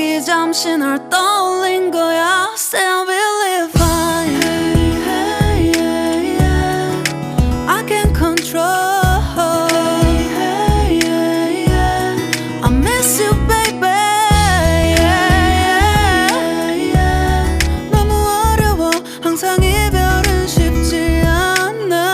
추억이 잠시 널 떠올린 거야. Say I will live fine. Hey, hey, yeah. I can't control. Hey, hey, yeah. I miss you, baby. Yeah, yeah, yeah. 너무 어려워. 항상 이별은 쉽지 않아.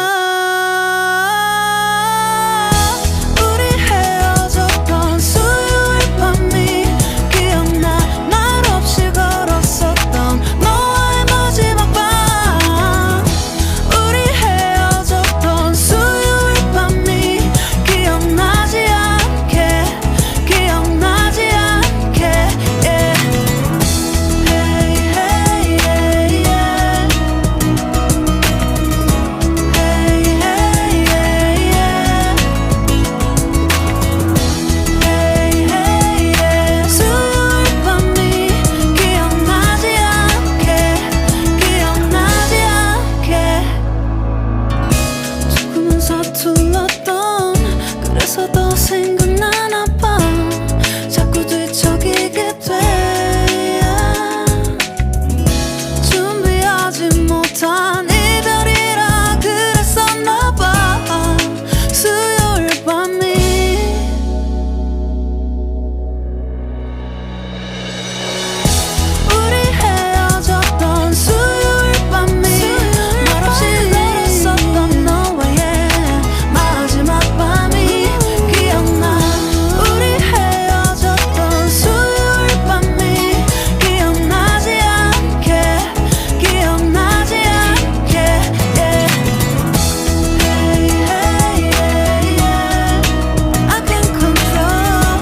서툴렀던 그래서 더 생각나나 봐. 자꾸 뒤척이게 돼. 준비하지 못한 이별이라 그랬었나 봐. 수요일 밤이 우리 헤어졌던 수요일 밤이 말없이 걸었었던 너와의 마지막 밤이 기억나. 우리 헤어졌던 수요일 밤이 기억나지 않게 기억나지 않게 yeah. Hey, hey, yeah, yeah. I can't control.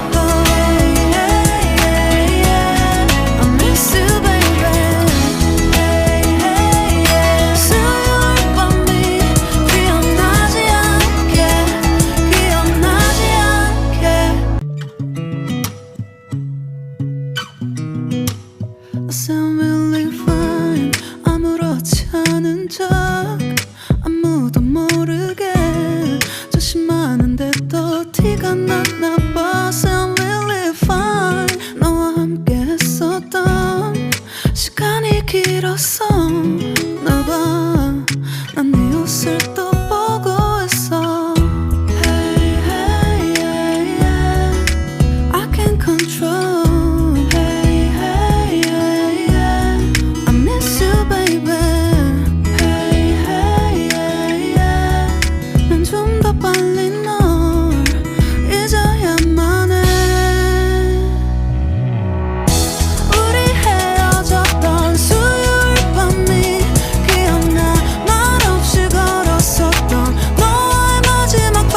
Hey, hey, yeah, yeah. I miss you, baby. Hey, hey, yeah. 수요일 밤이 기억나지 않게 기억나지 않게. I sound really fine. 아무렇지 않은 척 아무도 모르게 조심하는데 또 티가 났나 봐. Sound really fine. 너와 함께 했었던 시간이 길었어. 나 봐, 난 네 옷을 또 보고 있어. Hey, hey, yeah, yeah. I can't control. Hey, hey, yeah, yeah. I miss you, baby. Hey, hey, yeah, yeah. 난 좀 더 빨리 널 잊어야만 해. 우리 헤어졌던 수요일 밤이 기억나. 말없이 걸었었던 너와의 마지막 밤.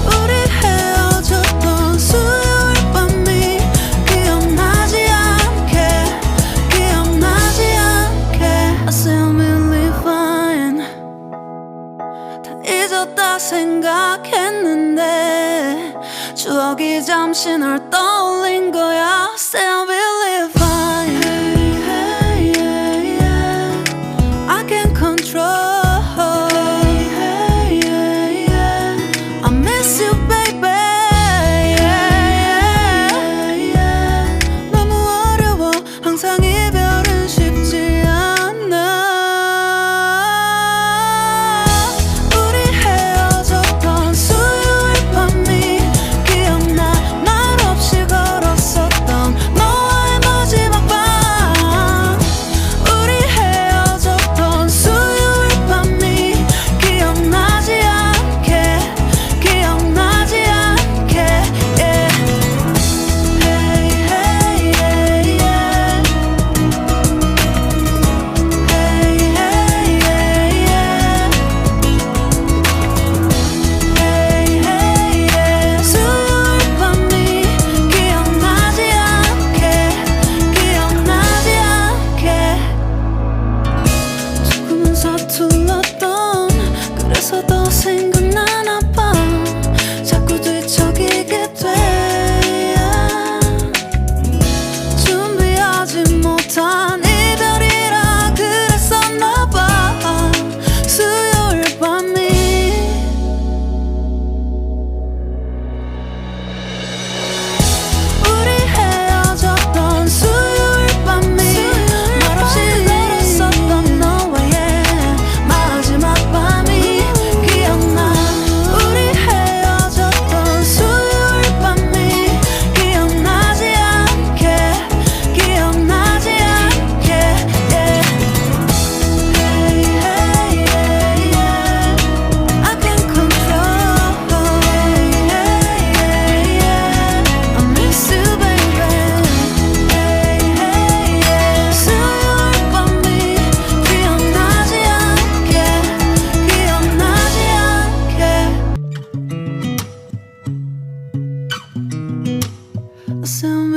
우리 헤어졌던 수요일 밤이 기억나지 않게 기억나지 않게. I say I'm really fine. 다 잊었다 생각했는데 추억이 잠시 널 떠올린 거야. Say I will live fine. Hey, hey, yeah, yeah. I can't control. Hey, hey, yeah, yeah. I miss you, baby. Yeah, yeah, yeah. 너무 어려워. 항상 이별은 쉽지 않아. 우리 헤어졌던 수요일 밤이 기억나. 말없이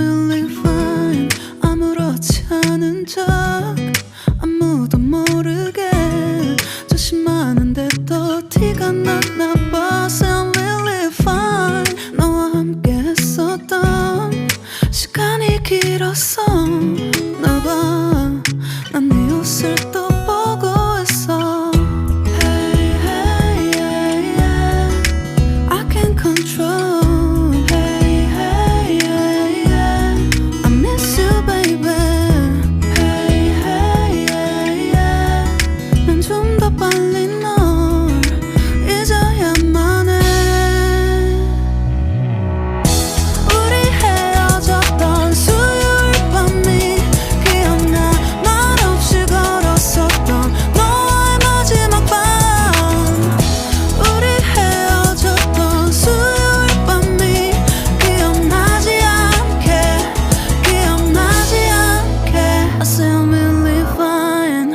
really fine. 아무렇지 않은 척 아무도 모르게 조심하는데 또 티가 났나 봐. Say I'm really fine. 너와 함께 했었던 시간이 길었어. 나 봐, 난 네 옷을 또 보고 있어. Hey, hey, yeah, yeah. I can't control. Hey, hey, yeah, yeah. I miss you, baby. Hey, hey, yeah, yeah. 난 좀 더 빨리 널 잊어야만 해. 우리 헤어졌던 수요일 밤이 기억나. 말없이 걸었었던 너와의 마지막 밤. 우리 헤어졌던 수요일 밤이 기억나지 않게, 기억나지 않게. I say I'm really fine.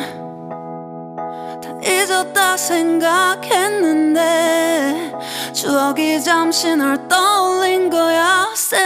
다 잊었다 생각했는데 추억이 잠시 널 떠올린 거야. Say